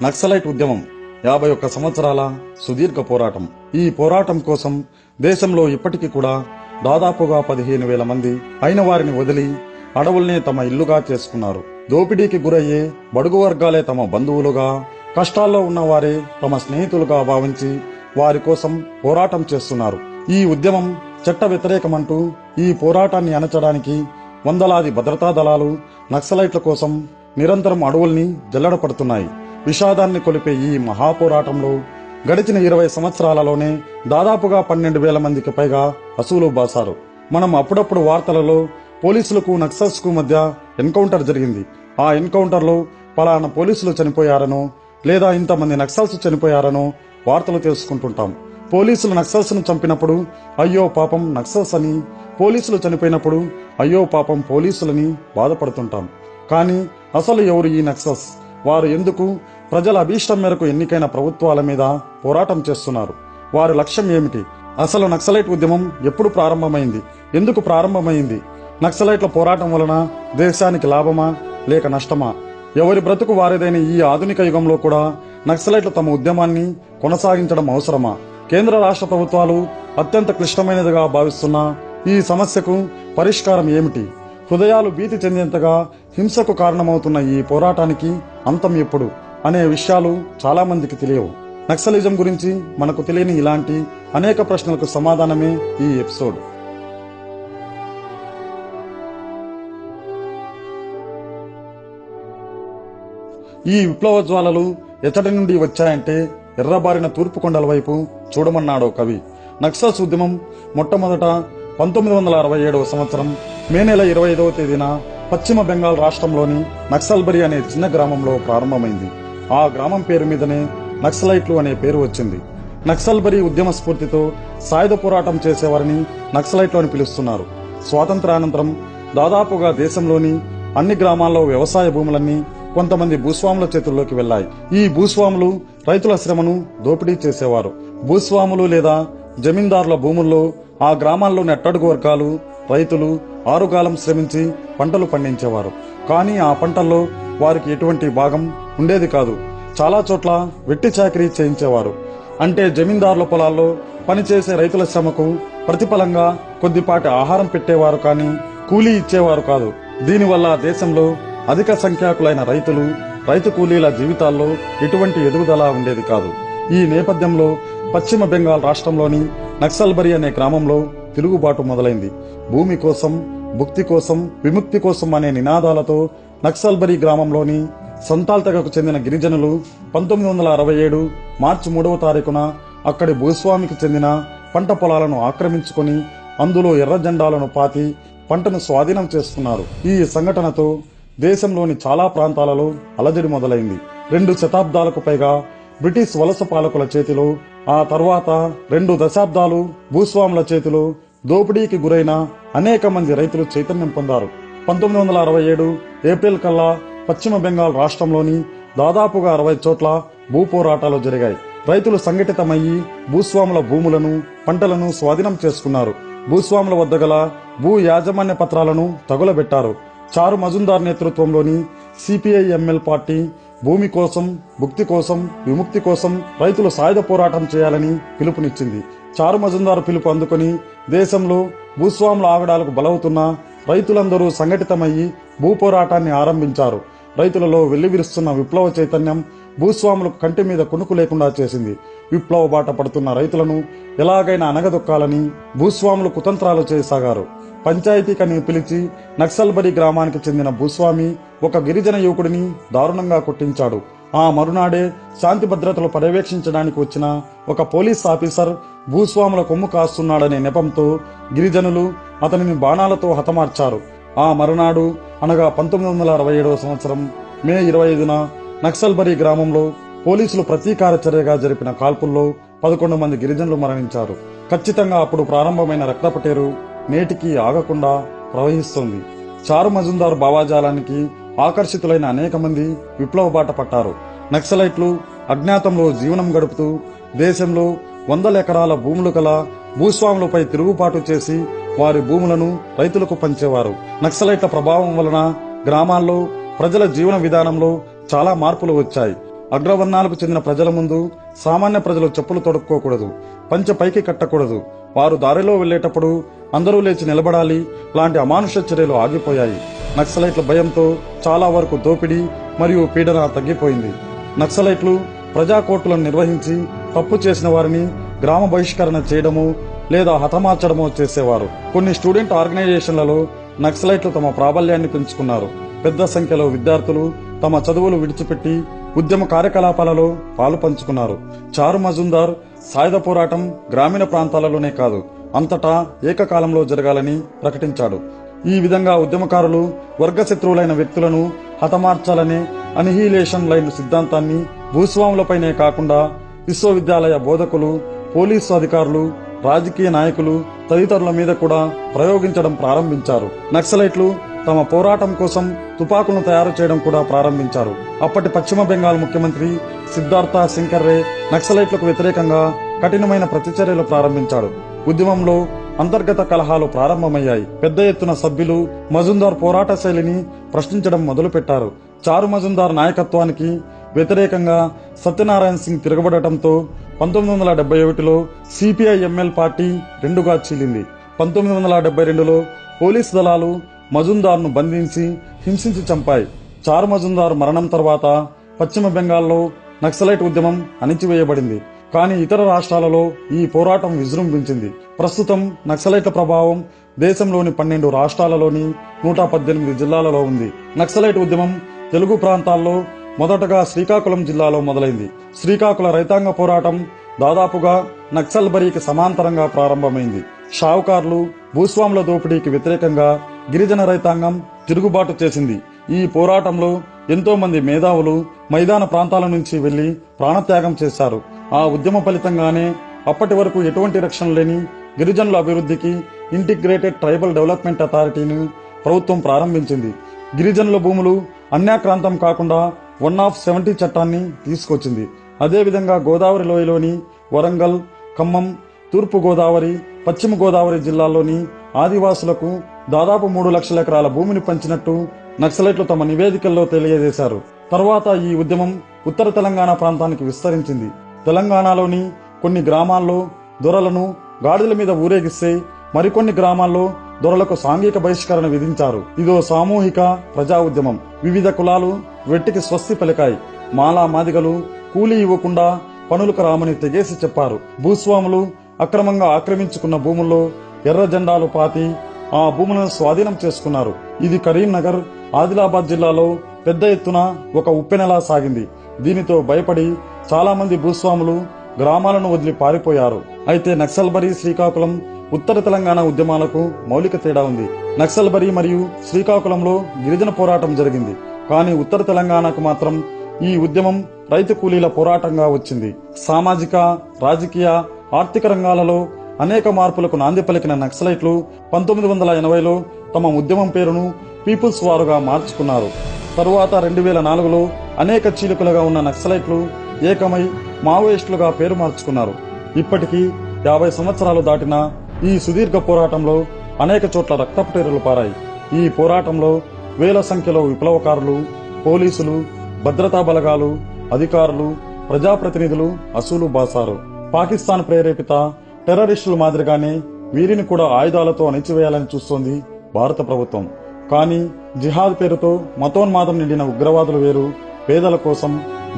నక్సలైట్ ఉద్యమం 51 సంవత్సరాల సుదీర్ఘ పోరాటం. ఈ పోరాటం కోసం దేశంలో ఇప్పటికీ కూడా దాదాపుగా 15,000 మంది అయిన వారిని వదిలి అడవుల్నే తమ ఇల్లుగా చేసుకున్నారు. దోపిడీకి గురయ్యే బడుగు వర్గాలే తమ బంధువులుగా, కష్టాల్లో ఉన్నవారే తమ స్నేహితులుగా భావించి వారి కోసం పోరాటం చేస్తున్నారు. ఈ ఉద్యమం చట్ట వ్యతిరేకమంటూ ఈ పోరాటాన్ని అణచడానికి వందలాది భద్రతా దళాలు నక్సలైట్ల కోసం నిరంతరం అడవుల్ని జల్లెడపడుతున్నాయి. విషాదాన్ని కొలిపే ఈ మహాపోరాటంలో గడిచిన 20 సంవత్సరాలలోనే దాదాపుగా 12,000 మందికి పైగా అసువులు బాసారు. మనం అప్పుడప్పుడు వార్తలలో పోలీసులకు నక్సల్స్ కు మధ్య ఎన్కౌంటర్ జరిగింది, ఆ ఎన్కౌంటర్ లో పలానా పోలీసులు చనిపోయారనో లేదా ఇంతమంది నక్సల్స్ చనిపోయారనో వార్తలు తెలుసుకుంటుంటాం. పోలీసులు నక్సల్స్ ను చంపినప్పుడు అయ్యో పాపం నక్సల్స్ అని, పోలీసులు చనిపోయినప్పుడు అయ్యో పాపం పోలీసులని బాధపడుతుంటాం. కానీ అసలు ఎవరు ఈ నక్సల్స్? వారు ఎందుకు ప్రజల అభీష్టం మేరకు ఎన్నికైన ప్రభుత్వాల మీద పోరాటం చేస్తున్నారు? వారి లక్ష్యం ఏమిటి? అసలు నక్సలైట్ ఉద్యమం ఎప్పుడు ప్రారంభమైంది? ఎందుకు ప్రారంభమైంది? నక్సలైట్ల పోరాటం వలన దేశానికి లాభమా లేక నష్టమా? ఎవరి బ్రతుకు వారిదైన ఈ ఆధునిక యుగంలో కూడా నక్సలైట్లు తమ ఉద్యమాన్ని కొనసాగించడం అవసరమా? కేంద్ర రాష్ట్ర ప్రభుత్వాలు అత్యంత క్లిష్టమైనదిగా భావిస్తున్న ఈ సమస్యకు పరిష్కారం ఏమిటి? హృదయాలు భీతి చెందేంతగా హింసకు కారణమవుతున్న ఈ పోరాటానికి అంతం ఎప్పుడు అనే విషయాలు చాలా మందికి తెలియవు. నక్సలిజం గురించి మనకు తెలియని ఇలాంటి అనేక ప్రశ్నలకు సమాధానమే ఈ ఎపిసోడ్. ఈ విప్లవ జ్వాలలు ఎచ్చటి నుండి వచ్చాయంటే ఎర్రబారిన తూర్పు కొండల వైపు చూడమన్నాడో కవి. నక్సల్స్ ఉద్యమం మొట్టమొదట 1967వ సంవత్సరం మే నెల 25వ తేదీన పశ్చిమ బెంగాల్ రాష్ట్రంలోని నక్సల్బరీ అనే చిన్న గ్రామంలో ప్రారంభమైంది. ఆ గ్రామం పేరు మీదనే నక్సలైట్లు అనే పేరు వచ్చింది. నక్సల్బరీ ఉద్యమ స్ఫూర్తితో సాయుధ పోరాటం చేసేవారిని నక్సలైట్లు అని పిలుస్తున్నారు. స్వాతంత్రానంతరం దాదాపుగా దేశంలోని అన్ని గ్రామాల్లో వ్యవసాయ భూములన్నీ కొంతమంది భూస్వాముల చేతుల్లోకి వెళ్లాయి. ఈ భూస్వాములు రైతుల శ్రమను దోపిడీ చేసేవారు. భూస్వాములు లేదా జమీందారుల భూముల్లో ఆ గ్రామాల్లోని అట్టడుగు వర్గాలు రైతులు ఆరుగాలం శ్రమించి పంటలు పండించేవారు. కానీ ఆ పంటల్లో వారికి ఎటువంటి భాగం ఉండేది కాదు. చాలా చోట్ల వెట్టి చాకిరీ చేయించేవారు. అంటే జమీందారుల పొలాల్లో పనిచేసే రైతుల శ్రమకు ప్రతిఫలంగా కొద్దిపాటి ఆహారం పెట్టేవారు, కానీ కూలీ ఇచ్చేవారు కాదు. దీనివల్ల దేశంలో అధిక సంఖ్యాకులైన రైతులు, రైతు కూలీల జీవితాల్లో ఎటువంటి ఎదుగుదల ఉండేది కాదు. ఈ నేపథ్యంలో పశ్చిమ బెంగాల్ రాష్ట్రంలోని నక్సల్బరీ అనే గ్రామంలో తిరుగుబాటు మొదలైంది. భూమి కోసం, భుక్తి కోసం, విముక్తి కోసం అనే నినాదాలతో నక్సల్బరీ గ్రామంలోని సంతాల్ తెగకు చెందిన గిరిజనులు 1967 మార్చి 3వ తారీఖున అక్కడి భూస్వామికి చెందిన పంట పొలాలను ఆక్రమించుకుని అందులో ఎర్ర జెండాలను పాతి పంటను స్వాధీనం చేసుకున్నారు. ఈ సంఘటనతో దేశంలోని చాలా ప్రాంతాలలో అలజడి మొదలైంది. 2 శతాబ్దాలకు పైగా బ్రిటిష్ వలస పాలకుల చేతిలో, ఆ తర్వాత 2 దశాబ్దాలు భూస్వాముల చేతిలో దోపిడీకి గురైన అనేక మంది రైతులు చైతన్యం పొందారు. 1967 ఏప్రిల్ కల్లా పశ్చిమ బెంగాల్ రాష్ట్రంలోని దాదాపుగా 60 చోట్ల భూ పోరాటాలు జరిగాయి. రైతులు సంఘటితమయ్యి భూస్వాముల భూములను, పంటలను స్వాధీనం చేసుకున్నారు. భూస్వాముల వద్ద గల భూ యాజమాన్య పత్రాలను తగులబెట్టారు. చారు మజుందార్ నేతృత్వంలోని సిపిఐ-ఎంఎల్ పార్టీ భూమి కోసం, భుక్తి కోసం, విముక్తి కోసం రైతులు సాయుధ పోరాటం చేయాలని పిలుపునిచ్చింది. చారు మజుందార్ పిలుపు అందుకుని దేశంలో భూస్వాముల ఆగడాలకు బలవుతున్న రైతులందరూ సంఘటితమయ్యి భూ పోరాటాన్ని ఆరంభించారు. రైతులలో వెల్లివిరుస్తున్న విప్లవ చైతన్యం భూస్వాములకు కంటి మీద కునుకు లేకుండా చేసింది. విప్లవ బాట పడుతున్న రైతులను ఎలాగైనా అనగదొక్కాలని భూస్వాములు కుతంత్రాలు చేయసాగారు. పంచాయతీకని పిలిచి నక్సల్బరీ గ్రామానికి చెందిన భూస్వామి ఒక గిరిజన యువకుడిని దారుణంగా కొట్టించాడు. ఆ మరునాడే శాంతి భద్రతలు పర్యవేక్షించడానికి వచ్చిన ఒక పోలీస్ ఆఫీసర్ భూస్వాముల కొమ్ము కాస్తున్నాడనే నెపంతో గిరిజనులు అతనిని బాణాలతో హతమార్చారు. ఆ మరునాడు అనగా 1967వ సంవత్సరం మే 25న నక్సల్బరీ గ్రామంలో పోలీసులు ప్రతీకార చర్యగా జరిపిన కాల్పుల్లో 11 మంది గిరిజనులు మరణించారు. ఖచ్చితంగా అప్పుడు ప్రారంభమైన రక్తపటేరు నేటికి ఆగకుండా ప్రవహిస్తోంది. చారు మజుందార్ భావాజాలానికి ఆకర్షితులైన అనేక మంది విప్లవ బాట పట్టారు. నక్సలైట్లు అజ్ఞాతంలో జీవనం గడుపుతూ దేశంలో 100 ఎకరాల భూములు కల భూస్వాములపై తిరుగుబాటు చేసి వారి భూములను రైతులకు పంచేవారు. నక్సలైట్ల ప్రభావం వలన గ్రామాల్లో ప్రజల జీవన విధానంలో చాలా మార్పులు వచ్చాయి. అగ్రవర్ణాలకు చెందిన ప్రజల ముందు సామాన్య ప్రజలు చెప్పులు తొడుక్కోకూడదు, పంచె పైకి కట్టకూడదు, వారు దారిలో వెళ్లేటప్పుడు అందరూ లేచి నిలబడాలి లాంటి అమానుష చర్యలు ఆగిపోయాయి. నక్సలైట్ల భయంతో చాలా వరకు దోపిడీ మరియు పీడన తగ్గిపోయింది. నక్సలైట్లు ప్రజా కోర్టులను నిర్వహించి తప్పు చేసిన వారిని గ్రామ బహిష్కరణ చేయడమో లేదా హతమార్చడమో చేసేవారు. కొన్ని స్టూడెంట్ ఆర్గనైజేషన్లలో నక్సలైట్లు తమ ప్రాబల్యాన్ని పెంచుకున్నారు. పెద్ద సంఖ్యలో విద్యార్థులు తమ చదువులు విడిచిపెట్టి ఉద్యమ కార్యకలాపాలలో పాలు పంచుకున్నారు. చారు మజుందార్ సాయుధ పోరాటం గ్రామీణ ప్రాంతాలలోనే కాదు, అంతటా ఏకకాలంలో జరగాలని ప్రకటించాడు. ఈ విధంగా ఉద్యమకారులు వర్గశత్రువులైన వ్యక్తులను హతమార్చాలనే అనిహిలేషన్ లైన్ సిద్ధాంతాన్ని భూస్వాములపైనే కాకుండా విశ్వవిద్యాలయ బోధకులు, పోలీసు అధికారులు, రాజకీయ నాయకులు తదితరుల మీద కూడా ప్రయోగించడం ప్రారంభించారు. నక్సలైట్లు తమ పోరాటం కోసం తుపాకులను తయారు చేయడం కూడా ప్రారంభించారు. అప్పటి పశ్చిమ బెంగాల్ ముఖ్యమంత్రి సిద్ధార్థ శంకర్రే నక్సలైట్లకు వ్యతిరేకంగా కఠినమైన ప్రతిచర్యలు ప్రారంభించాడు. ఉద్యమంలో అంతర్గత కలహాలు ప్రారంభమయ్యాయి. పెద్ద ఎత్తున సభ్యులు మజుందార్ పోరాట శైలిని ప్రశ్నించడం మొదలుపెట్టారు. చారు మజుందార్ నాయకత్వానికి వ్యతిరేకంగా సత్యనారాయణ సింగ్ తిరగబడటంతో 1971లో సిపిఐ-ఎంఎల్ పార్టీ రెండుగా చీలింది. 1972లో పోలీసు దళాలు మజుందార్ను బంధించి హింసించి చంపాయి. చారు మజుందార్ మరణం తర్వాత పశ్చిమ బెంగాల్లో నక్సలైట్ ఉద్యమం అణిచివేయబడింది. కానీ ఇతర రాష్ట్రాలలో ఈ పోరాటం విజృంభించింది. ప్రస్తుతం నక్సలైట్ల ప్రభావం దేశంలోని 12 రాష్ట్రాలలోని 118 జిల్లాలలో ఉంది. నక్సలైట్ ఉద్యమం తెలుగు ప్రాంతాల్లో మొదటగా శ్రీకాకుళం జిల్లాలో మొదలైంది. శ్రీకాకుళ రైతాంగ పోరాటం దాదాపుగా నక్సల్ బరీకి సమాంతరంగా ప్రారంభమైంది. షావుకార్లు, భూస్వాముల దోపిడీకి వ్యతిరేకంగా గిరిజన రైతాంగం తిరుగుబాటు చేసింది. ఈ పోరాటంలో ఎంతో మంది మేధావులు మైదాన ప్రాంతాల నుంచి వెళ్లి ప్రాణత్యాగం చేశారు. ఆ ఉద్యమ ఫలితంగానే అప్పటి వరకు ఎటువంటి రక్షణ లేని గిరిజనుల అభివృద్ధికి ఇంటిగ్రేటెడ్ ట్రైబల్ డెవలప్మెంట్ అథారిటీని ప్రభుత్వం ప్రారంభించింది. గిరిజనుల భూములు అన్యాక్రాంతం కాకుండా 1/70 చట్టాన్ని తీసుకొచ్చింది. అదేవిధంగా గోదావరి లోయలోని వరంగల్, ఖమ్మం, తూర్పు గోదావరి, పశ్చిమ గోదావరి జిల్లాల్లోని ఆదివాసులకు దాదాపు 3 లక్షల ఎకరాల భూమిని పంచినట్టు నక్సలైట్లు తమ నివేదికల్లో తెలియజేశారు. తర్వాత ఈ ఉద్యమం ఉత్తర తెలంగాణ ప్రాంతానికి విస్తరించింది. తెలంగాణలోని కొన్ని గ్రామాల్లో దొరలను గాడిదల మీద ఊరేగిస్తే మరికొన్ని గ్రామాల్లో దొరలకు సాంఘిక బహిష్కరణ విధించారు. ఇదో సామూహిక ప్రజా ఉద్యమం. వివిధ కులాలు వెట్టికి స్వస్తి పలికాయి. మాలా మాదిగలు కూలీ ఇవ్వకుండా పనులకు రామని తెగేసి చెప్పారు. భూస్వాములు అక్రమంగా ఆక్రమించుకున్న భూముల్లో ఎర్ర జెండాలు పాతి ఆ భూములను స్వాధీనం చేసుకున్నారు. ఇది కరీంనగర్, ఆదిలాబాద్ జిల్లాలో పెద్ద ఎత్తున ఒక ఉప్పెనలా సాగింది. దీనితో భయపడి చాలా మంది భూస్వాములు గ్రామాలను వదిలి పారిపోయారు. అయితే నక్సల్బరీ, శ్రీకాకుళం, ఉత్తర తెలంగాణ ఉద్యమాలకు మౌలిక తేడా ఉంది. నక్సల్బరీ మరియు శ్రీకాకుళంలో గిరిజన పోరాటం జరిగింది. కానీ ఉత్తర తెలంగాణకు మాత్రం ఈ ఉద్యమం రైతు కూలీల పోరాటంగా వచ్చింది. సామాజిక, రాజకీయ, ఆర్థిక రంగాలలో అనేక మార్పులకు నాంది పలికిన నక్సలైట్లు 1980లో తమ ఉద్యమం పేరును పీపుల్స్ వారుగా మార్చుకున్నారు. తరువాత 2004లో అనేక చీలికలుగా ఉన్న నక్సలైట్లు ఏకమై మావోయిస్టులుగా పేరు మార్చుకున్నారు. ఇప్పటికీ 50 సంవత్సరాలు దాటిన ఈ సుదీర్ఘ పోరాటంలో అనేక చోట్ల రక్తపుటేరులు పారాయి. ఈ పోరాటంలో వేల సంఖ్యలో విప్లవకారులు, పోలీసులు, భద్రతా బలగాలు, అధికారులు, ప్రజాప్రతినిధులు అసూలు బాసారు. పాకిస్తాన్ ప్రేరేపిత టెర్రరిస్టుల మాదిరిగానే వీరిని కూడా ఆయుధాలతో అణిచివేయాలని చూస్తోంది భారత ప్రభుత్వం. కానీ జిహాద్ పేరుతో మతోన్మాదం నిండిన ఉగ్రవాదులు వేరు. పేదల కోసం,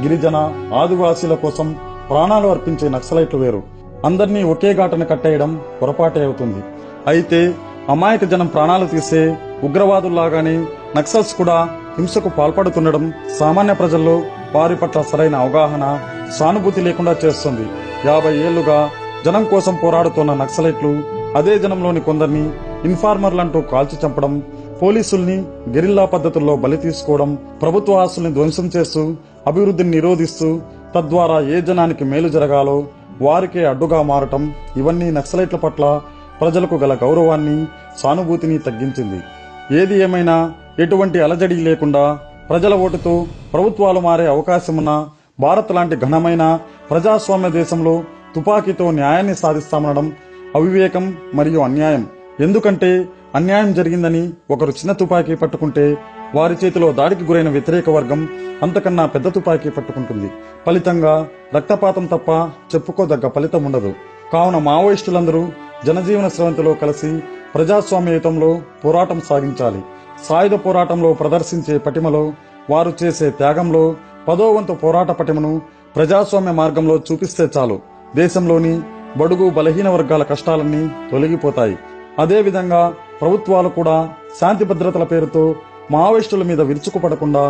గిరిజన, ఆదివాసీల కోసం ప్రాణాలు అర్పించే నక్సలైట్లు వేరు. అందర్నీ ఒకే ఘాటన కట్టేయడం పొరపాటే అవుతుంది. అయితే అమాయక జనం ప్రాణాలు తీసే ఉగ్రవాదుల్లాగానే నక్సల్స్ కూడా హింసకు పాల్పడుతుండడం సామాన్య ప్రజల్లో వారి పట్ల సరైన అవగాహన, సానుభూతి లేకుండా చేస్తుంది. 50 ఏళ్లుగా జనం కోసం పోరాడుతున్న నక్సలైట్లు అదే జనంలోని కొందరిని ఇన్ఫార్మర్లంటూ కాల్చి చంపడం, పోలీసుల్ని గెరిల్లా పద్ధతుల్లో బలి తీసుకోవడం, ప్రభుత్వ ఆస్తుల్ని ధ్వంసం చేస్తూ అభివృద్ధిని నిరోధిస్తూ తద్వారా ఏ జనానికి మేలు జరగాలో వారికే అడ్డుగా మారటం, ఇవన్నీ నక్సలైట్ల పట్ల ప్రజలకు గల గౌరవాన్ని, సానుభూతిని తగ్గించింది. ఏది ఏమైనా ఎటువంటి అలజడి లేకుండా ప్రజల ఓటుతో ప్రభుత్వాలు మారే అవకాశమున్న భారత్ లాంటి ఘనమైన ప్రజాస్వామ్య దేశంలో తుపాకీతో న్యాయాన్ని సాధిస్తామనడం అవివేకం మరియు అన్యాయం. ఎందుకంటే అన్యాయం జరిగిందని ఒకరు చిన్న తుపాకీ పట్టుకుంటే వారి చేతిలో దాడికి గురైన వ్యతిరేక వర్గం అంతకన్నా పెద్ద తుపాకీ పట్టుకుంటుంది. ఫలితంగా రక్తపాతం తప్ప చెప్పుకోదగ్గ ఫలితం ఉండదు. కావున మావోయిస్టులందరూ జనజీవన స్రవంతిలో కలిసి ప్రజాస్వామ్యయుతంలో పోరాటం సాగించాలి. సాయుధ పోరాటంలో ప్రదర్శించే పటిమలో, వారు చేసే త్యాగంలో 10వ వంతు పోరాట పటిమను ప్రజాస్వామ్య మార్గంలో చూపిస్తే చాలు. దేశంలోని బడుగు బలహీన వర్గాల కష్టాలన్నీ తొలగిపోతాయి. అదేవిధంగా ప్రభుత్వాలు కూడా శాంతి భద్రతల పేరుతో మావోయిస్టుల మీద విరుచుకుపడకుండా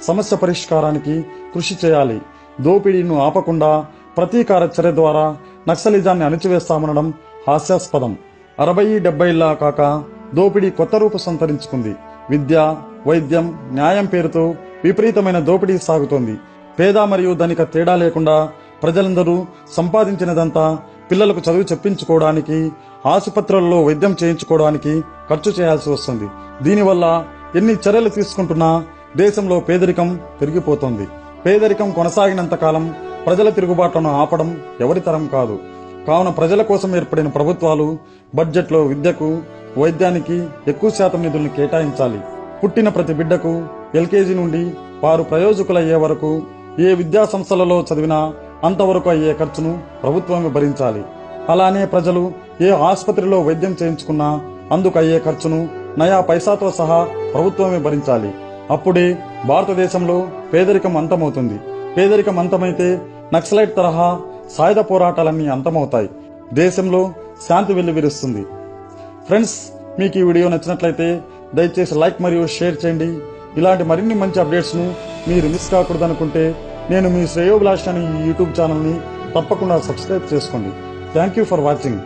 సమస్య పరిష్కారానికి కృషి చేయాలి. దోపిడీను ఆపకుండా ప్రతీకార చర్య ద్వారా నక్సలిజాన్ని అణిచివేస్తామనడం హాస్యాస్పదం. 60-70లా కాక దోపిడీ కొత్త రూపు సంతరించుకుంది. విద్య, వైద్యం, న్యాయం పేరుతో విపరీతమైన దోపిడీ సాగుతోంది. పేద మరియు ధనిక తేడా లేకుండా ప్రజలందరూ సంపాదించినదంతా పిల్లలకు చదువు చెప్పించుకోవడానికి, ఆసుపత్రులలో వైద్యం చేయించుకోవడానికి ఖర్చు చేయాల్సి వస్తుంది. దీనివల్ల ఎన్ని చర్యలు తీసుకుంటున్నా దేశంలో పేదరికం పెరిగిపోతోంది. పేదరికం కొనసాగినంత కాలం ప్రజల తిరుగుబాట్లను ఆపడం ఎవరి తరం కాదు. కావున ప్రజల కోసం ఏర్పడిన ప్రభుత్వాలు బడ్జెట్లో విద్యకు, వైద్యానికి ఎక్కువ శాతం నిధులను కేటాయించాలి. పుట్టిన ప్రతి బిడ్డకు ఎల్కేజీ నుండి వారు ప్రయోజకులయ్యే వరకు ఏ విద్యా సంస్థలలో చదివినా అంతవరకు అయ్యే ఖర్చును ప్రభుత్వమే భరించాలి. అలానే ప్రజలు ఏ ఆసుపత్రిలో వైద్యం చేయించుకున్నా అందుకు అయ్యే ఖర్చును నయా పైసాతో సహా ప్రభుత్వమే భరించాలి. అప్పుడే భారతదేశంలో పేదరికం అంతమవుతుంది. పేదరికం అంతమైతే నక్సలైట్ తరహా సాయుధ పోరాటాలన్నీ అంతమవుతాయి. దేశంలో శాంతి వెల్లివిరుస్తుంది. ఫ్రెండ్స్, మీకు ఈ వీడియో నచ్చినట్లయితే దయచేసి లైక్ మరియు షేర్ చేయండి. ఇలాంటి మరిన్ని మంచి అప్డేట్స్ను మీరు మిస్ కాకూడదనుకుంటే నేను మీ శ్రేయోభిలాష్ అనే ఈ యూట్యూబ్ ఛానల్ని తప్పకుండా సబ్స్క్రైబ్ చేసుకోండి. Thank you for watching.